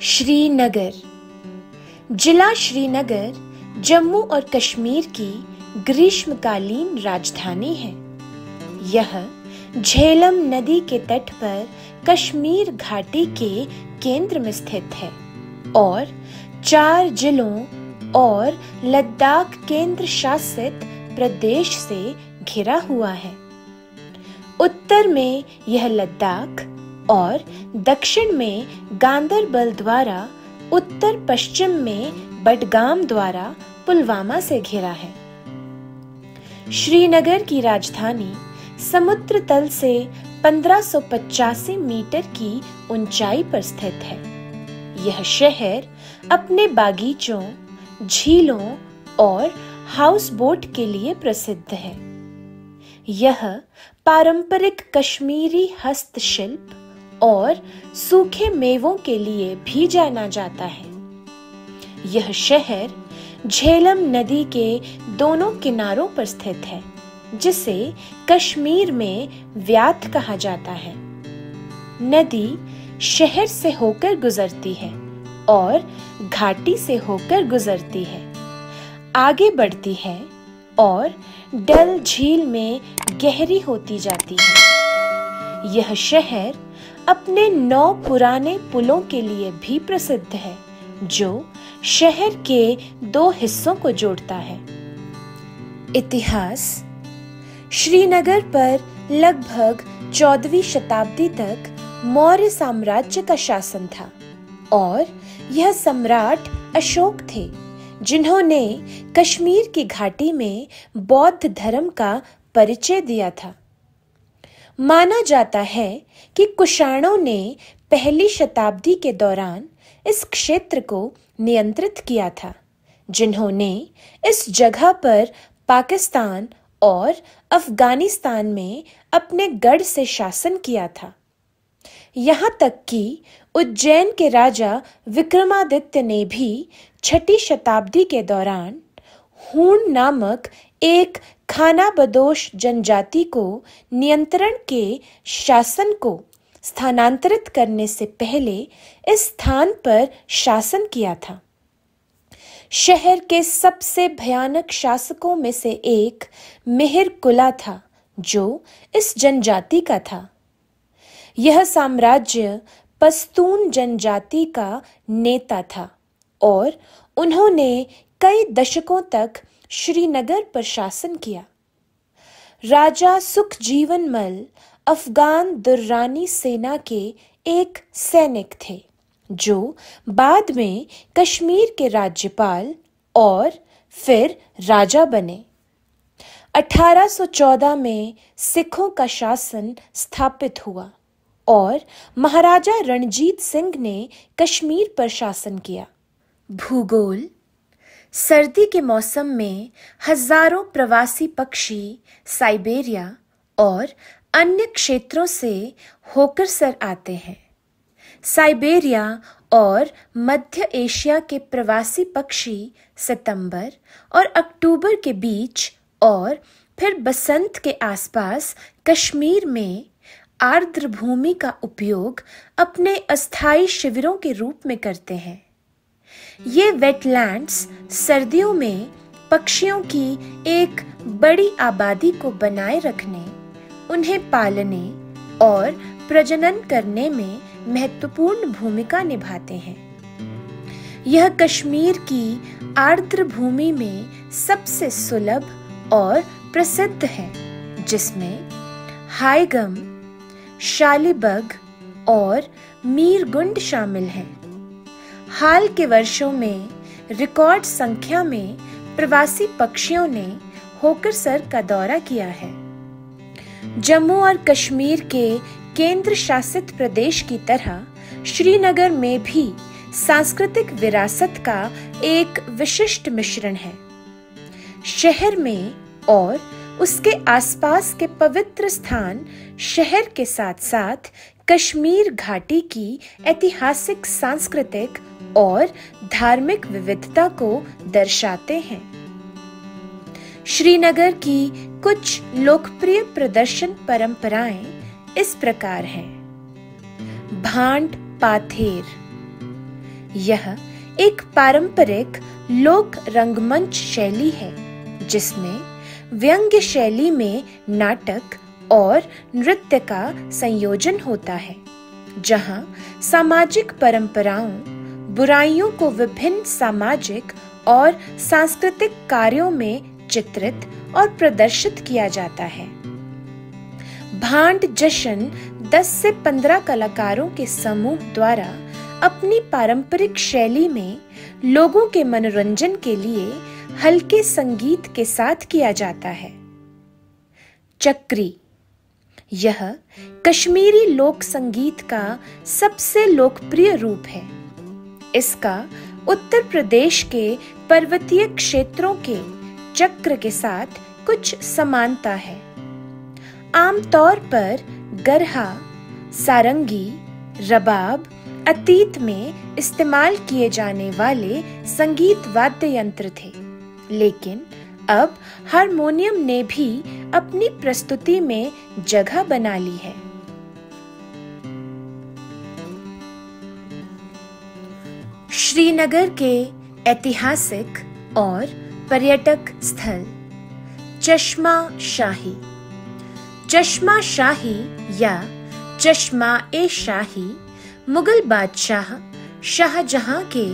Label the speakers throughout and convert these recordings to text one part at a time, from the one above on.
Speaker 1: श्रीनगर। जिला श्रीनगर जम्मू और कश्मीर की ग्रीष्मकालीन राजधानी है। यह झेलम नदी के तट पर कश्मीर घाटी के केंद्र में स्थित है और 4 जिलों और लद्दाख केंद्र शासित प्रदेश से घिरा हुआ है। उत्तर में यह लद्दाख और दक्षिण में गांदरबल द्वारा, उत्तर पश्चिम में बडगाम द्वारा पुलवामा से घिरा है। श्रीनगर की राजधानी समुद्र तल से 1585 मीटर की ऊंचाई पर स्थित है। यह शहर अपने बागीचों, झीलों और हाउस बोट के लिए प्रसिद्ध है। यह पारंपरिक कश्मीरी हस्तशिल्प और सूखे मेवों के लिए भी जाना जाता है। यह शहर झेलम नदी के दोनों किनारों पर स्थित है, जिसे कश्मीर में व्यात कहा जाता है। नदी शहर से होकर गुजरती है और घाटी से होकर गुजरती है, आगे बढ़ती है और डल झील में गहरी होती जाती है। यह शहर अपने 9 पुराने पुलों के लिए भी प्रसिद्ध है, जो शहर के 2 हिस्सों को जोड़ता है। इतिहास। श्रीनगर पर लगभग 14वीं शताब्दी तक मौर्य साम्राज्य का शासन था और यह सम्राट अशोक थे, जिन्होंने कश्मीर की घाटी में बौद्ध धर्म का परिचय दिया था। माना जाता है कि कुषाणों ने पहली शताब्दी के दौरान इस क्षेत्र को नियंत्रित किया था, जिन्होंने इस जगह पर पाकिस्तान और अफगानिस्तान में अपने गढ़ से शासन किया था। यहाँ तक कि उज्जैन के राजा विक्रमादित्य ने भी 6ठी शताब्दी के दौरान हूण नामक एक खानाबदोश जनजाति को नियंत्रण के शासन को स्थानांतरित करने से पहले इस स्थान पर शासन किया था। शहर के सबसे भयानक शासकों में से एक मिहिर कुला था, जो इस जनजाति का था। यह साम्राज्य पश्तून जनजाति का नेता था और उन्होंने कई दशकों तक श्रीनगर पर शासन किया। राजा सुखजीवनमल अफगान दुर्रानी सेना के एक सैनिक थे, जो बाद में कश्मीर के राज्यपाल और फिर राजा बने। 1814 में सिखों का शासन स्थापित हुआ और महाराजा रणजीत सिंह ने कश्मीर पर शासन किया। भूगोल। सर्दी के मौसम में हजारों प्रवासी पक्षी साइबेरिया और अन्य क्षेत्रों से होकर सर आते हैं। साइबेरिया और मध्य एशिया के प्रवासी पक्षी सितंबर और अक्टूबर के बीच और फिर बसंत के आसपास कश्मीर में आर्द्र भूमि का उपयोग अपने अस्थायी शिविरों के रूप में करते हैं। ये वेटलैंड्स सर्दियों में पक्षियों की एक बड़ी आबादी को बनाए रखने, उन्हें पालने और प्रजनन करने में महत्वपूर्ण भूमिका निभाते हैं। यह कश्मीर की आर्द्र भूमि में सबसे सुलभ और प्रसिद्ध है, जिसमें हायगम, शालीबग और मीरगुंड शामिल हैं। हाल के वर्षों में रिकॉर्ड संख्या में प्रवासी पक्षियों ने होकर सर का दौरा किया है। जम्मू और कश्मीर के केंद्र शासित प्रदेश की तरह श्रीनगर में भी सांस्कृतिक विरासत का एक विशिष्ट मिश्रण है। शहर में और उसके आसपास के पवित्र स्थान शहर के साथ साथ कश्मीर घाटी की ऐतिहासिक, सांस्कृतिक और धार्मिक विविधता को दर्शाते हैं। श्रीनगर की कुछ लोकप्रिय प्रदर्शन परंपराएं इस प्रकार हैं। भांड पाथेर। यह एक पारंपरिक लोक रंगमंच शैली है जिसमें व्यंग्य शैली में नाटक और नृत्य का संयोजन होता है, जहां सामाजिक परंपराओं, बुराइयों को विभिन्न सामाजिक और सांस्कृतिक कार्यों में चित्रित और प्रदर्शित किया जाता है। भांड जश्न 10 से 15 कलाकारों के समूह द्वारा अपनी पारंपरिक शैली में लोगों के मनोरंजन के लिए हल्के संगीत के साथ किया जाता है। चक्री, यह कश्मीरी लोक संगीत का सबसे लोकप्रिय रूप है। इसका उत्तर प्रदेश के पर्वतीय क्षेत्रों के चक्र के साथ कुछ समानता है। आमतौर पर गरहा, सारंगी, रबाब अतीत में इस्तेमाल किए जाने वाले संगीत वाद्य यंत्र थे, लेकिन अब हारमोनियम ने भी अपनी प्रस्तुति में जगह बना ली है। श्रीनगर के ऐतिहासिक और पर्यटक स्थल चश्मा शाही। चश्मा शाही या चश्मा-ए-शाही मुगल बादशाह शाहजहां के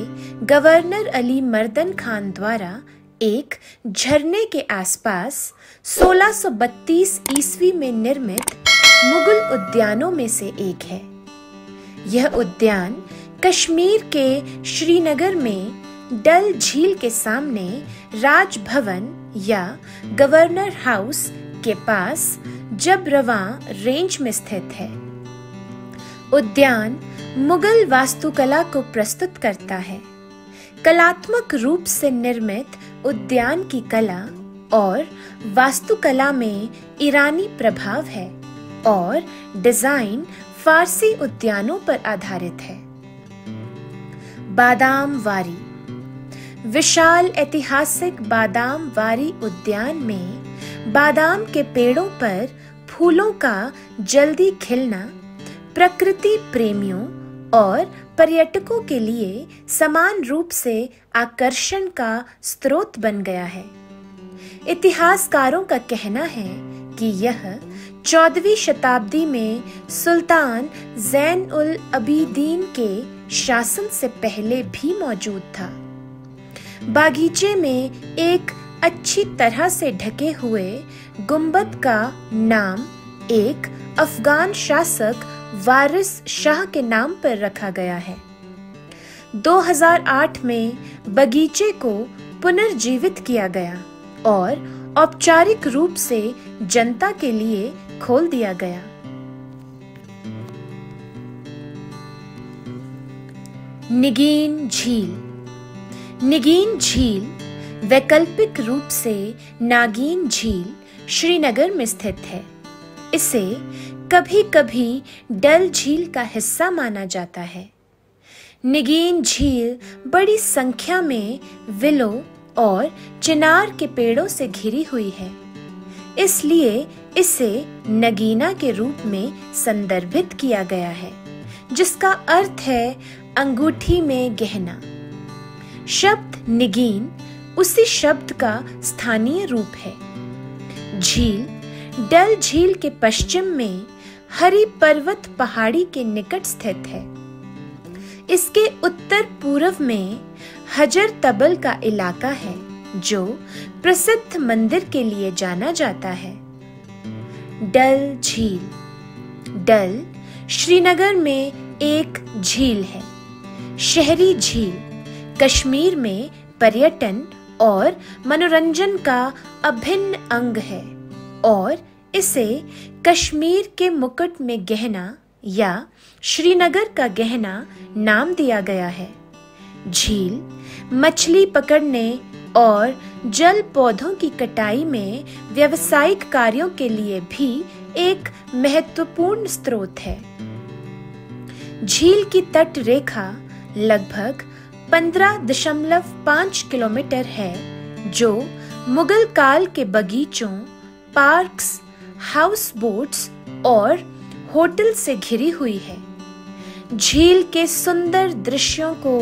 Speaker 1: गवर्नर अली मर्दन खान द्वारा एक झरने के आसपास 1632 ईस्वी में निर्मित मुगल उद्यानों में से एक है। यह उद्यान कश्मीर के श्रीनगर में डल झील के सामने राजभवन या गवर्नर हाउस के पास जबरवां रेंज में स्थित है। उद्यान मुगल वास्तुकला को प्रस्तुत करता है। कलात्मक रूप से निर्मित उद्यान की कला और वास्तुकला में ईरानी प्रभाव है और डिजाइन फारसी उद्यानों पर आधारित है। बादाम वारी। विशाल ऐतिहासिक बादाम वारी उद्यान में बादाम के पेड़ों पर फूलों का जल्दी खिलना प्रकृति प्रेमियों और पर्यटकों के लिए समान रूप से आकर्षण का स्रोत बन गया है। इतिहासकारों का कहना है कि यह 14वीं शताब्दी में सुल्तान ज़ैन उल अबीदीन के शासन से पहले भी मौजूद था। बागीचे में एक अच्छी तरह से ढके हुए गुंबद का नाम एक अफगान शासक वारिस शाह के नाम पर रखा गया है। 2008 में बगीचे को पुनर्जीवित किया गया और औपचारिक रूप से जनता के लिए खोल दिया गया। निगीन झील। निगीन झील वैकल्पिक रूप से नागिन झील श्रीनगर में स्थित है। इसे कभी-कभी डल झील का हिस्सा माना जाता है। निगीन झील बड़ी संख्या में विलो और चिनार के पेड़ों से घिरी हुई है, इसलिए इसे नगीना के रूप में संदर्भित किया गया है, जिसका अर्थ है अंगूठी में गहना। शब्द निगीन उसी शब्द का स्थानीय रूप है। झील डल झील के पश्चिम में हरी पर्वत पहाड़ी के निकट स्थित है। इसके उत्तर पूर्व में हजर तबल का इलाका है, जो प्रसिद्ध मंदिर के लिए जाना जाता है। डल झील। डल श्रीनगर में एक झील है। शहरी झील कश्मीर में पर्यटन और मनोरंजन का अभिन्न अंग है और इसे कश्मीर के मुकुट में गहना या श्रीनगर का गहना नाम दिया गया है। झील मछली पकड़ने और जल पौधों की कटाई में व्यावसायिक कार्यों के लिए भी एक महत्वपूर्ण स्रोत है। झील की तट रेखा लगभग 15.5 किलोमीटर है, जो मुगल काल के बगीचों, पार्क्स, हाउस बोट्स और होटल से घिरी हुई है। झील के सुंदर दृश्यों को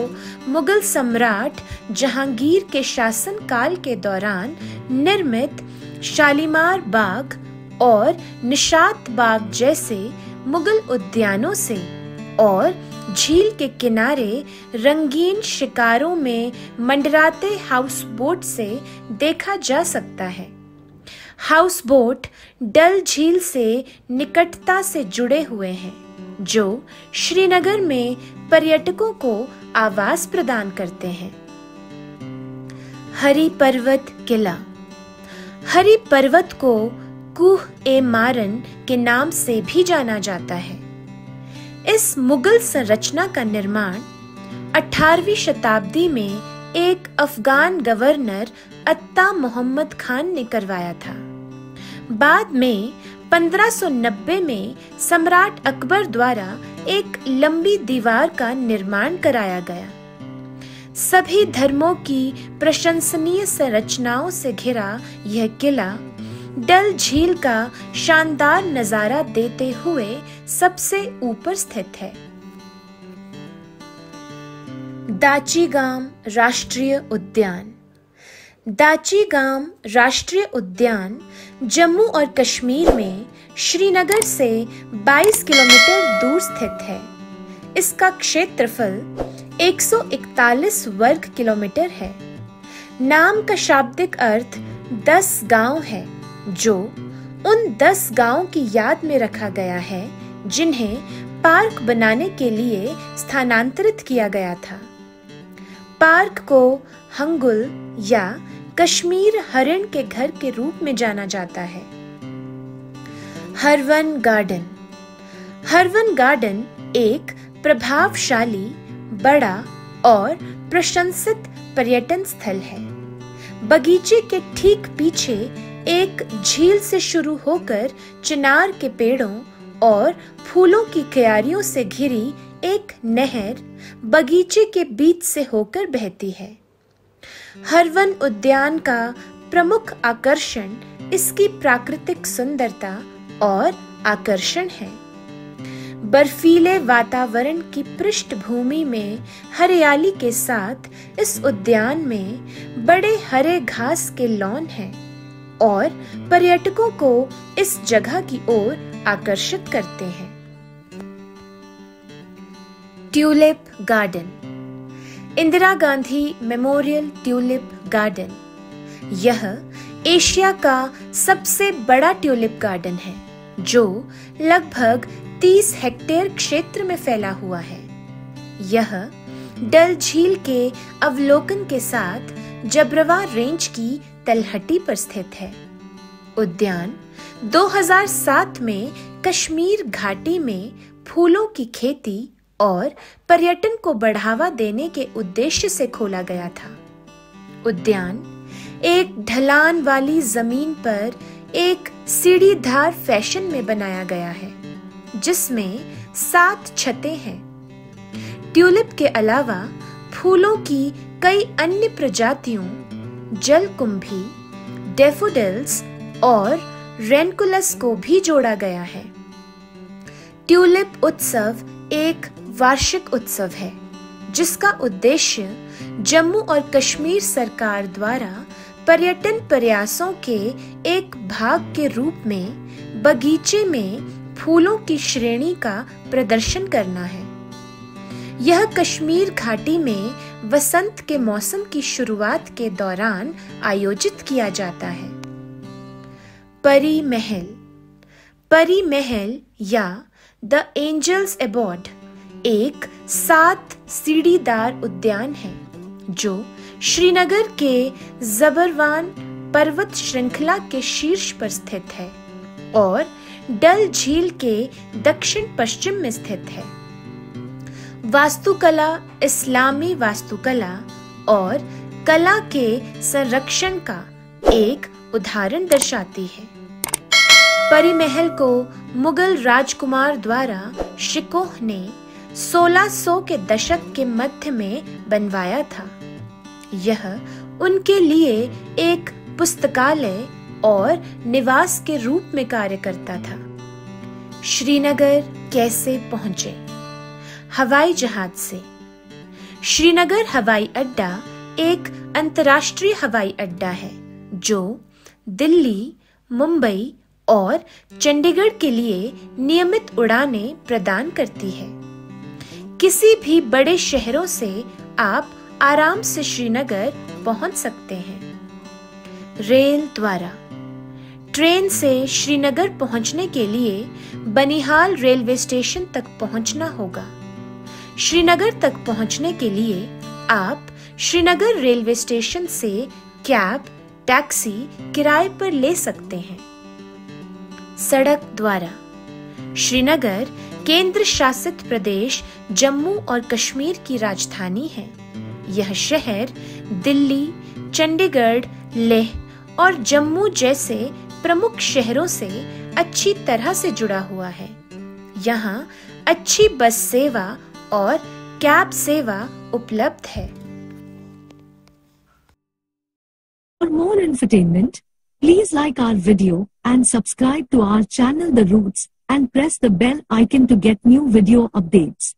Speaker 1: मुगल सम्राट जहांगीर के शासनकाल के दौरान निर्मित शालीमार बाग और निशात बाग जैसे मुगल उद्यानों से और झील के किनारे रंगीन शिकारों में मंडराते हाउस बोट से देखा जा सकता है। हाउस बोट डल झील से निकटता से जुड़े हुए हैं, जो श्रीनगर में पर्यटकों को आवास प्रदान करते हैं। हरी पर्वत किला। हरी पर्वत को कुह ए मारन के नाम से भी जाना जाता है। इस मुगल संरचना का निर्माण 18वीं शताब्दी में एक अफगान गवर्नर अत्ता मोहम्मद खान ने करवाया था। बाद में 1590 में सम्राट अकबर द्वारा एक लंबी दीवार का निर्माण कराया गया। सभी धर्मों की प्रशंसनीय संरचनाओं से घिरा यह किला डल झील का शानदार नजारा देते हुए सबसे ऊपर स्थित है। दाचीगाम राष्ट्रीय उद्यान। दाचीगाम राष्ट्रीय उद्यान जम्मू और कश्मीर में श्रीनगर से 22 किलोमीटर दूर स्थित है। इसका क्षेत्रफल 141 वर्ग किलोमीटर है। नाम का शाब्दिक अर्थ 10 गांव है, जो उन 10 गांवों की याद में रखा गया है जिन्हें पार्क बनाने के लिए स्थानांतरित किया गया था। पार्क को हंगुल या कश्मीर हरिण के घर के रूप में जाना जाता है। हरवन गार्डन। हरवन गार्डन एक प्रभावशाली, बड़ा और प्रशंसित पर्यटन स्थल है। बगीचे के ठीक पीछे एक झील से शुरू होकर चिनार के पेड़ों और फूलों की क्यारियों से घिरी एक नहर बगीचे के बीच से होकर बहती है। हरवन उद्यान का प्रमुख आकर्षण इसकी प्राकृतिक सुंदरता और आकर्षण है। बर्फीले वातावरण की पृष्ठभूमि में हरियाली के साथ इस उद्यान में बड़े हरे घास के लॉन हैं और पर्यटकों को इस जगह की ओर आकर्षित करते हैं। Tulip garden. Indira Gandhi memorial tulip garden. यह एशिया का सबसे बड़ा ट्यूलिप गार्डन है, जो लगभग 30 हेक्टेयर क्षेत्र में फैला हुआ है। यह डल झील के अवलोकन के साथ जबरवा रेंज की तलहटी पर स्थित है। उद्यान 2007 में कश्मीर घाटी में फूलों की खेती और पर्यटन को बढ़ावा देने के उद्देश्य से खोला गया था। उद्यान एक ढलान वाली जमीन पर एक सीढ़ीदार फैशन में बनाया गया है, जिसमें 7 छतें हैं। ट्यूलिप के अलावा फूलों की कई अन्य प्रजातियों, जलकुंभी, डैफोडिल्स और रेनकुलस को भी जोड़ा गया है। ट्यूलिप उत्सव एक वार्षिक उत्सव है, जिसका उद्देश्य जम्मू और कश्मीर सरकार द्वारा पर्यटन प्रयासों के एक भाग के रूप में बगीचे में फूलों की श्रेणी का प्रदर्शन करना है। यह कश्मीर घाटी में वसंत के मौसम की शुरुआत के दौरान आयोजित किया जाता है। परी महल। परी महल या द एंजल्स एबोर्ड एक 7 सीढ़ीदार उद्यान है, जो श्रीनगर के जबरवान पर्वत श्रृंखला के शीर्ष पर स्थित है और डल झील के दक्षिण पश्चिम में स्थित है। वास्तुकला इस्लामी वास्तुकला और कला के संरक्षण का एक उदाहरण दर्शाती है। परी महल को मुगल राजकुमार द्वारा शिकोह ने 1600 के दशक के मध्य में बनवाया था। यह उनके लिए एक पुस्तकालय और निवास के रूप में कार्य करता था। श्रीनगर कैसे पहुंचे? हवाई जहाज से। श्रीनगर हवाई अड्डा एक अंतर्राष्ट्रीय हवाई अड्डा है जो दिल्ली, मुंबई और चंडीगढ़ के लिए नियमित उड़ानें प्रदान करती है। किसी भी बड़े शहरों से आप आराम से श्रीनगर पहुंच सकते हैं। रेल द्वारा ट्रेन से श्रीनगर पहुंचने के लिए बनिहाल रेलवे स्टेशन तक पहुंचना होगा। श्रीनगर तक पहुंचने के लिए आप श्रीनगर रेलवे स्टेशन से कैब, टैक्सी किराए पर ले सकते हैं। सड़क द्वारा श्रीनगर केंद्र शासित प्रदेश जम्मू और कश्मीर की राजधानी है। यह शहर दिल्ली, चंडीगढ़, लेह और जम्मू जैसे प्रमुख शहरों से अच्छी तरह से जुड़ा हुआ है। यहाँ अच्छी बस सेवा और कैब सेवा उपलब्ध है।
Speaker 2: For more entertainment, please like our video and subscribe to our channel The Roots and press the bell icon to get new video updates.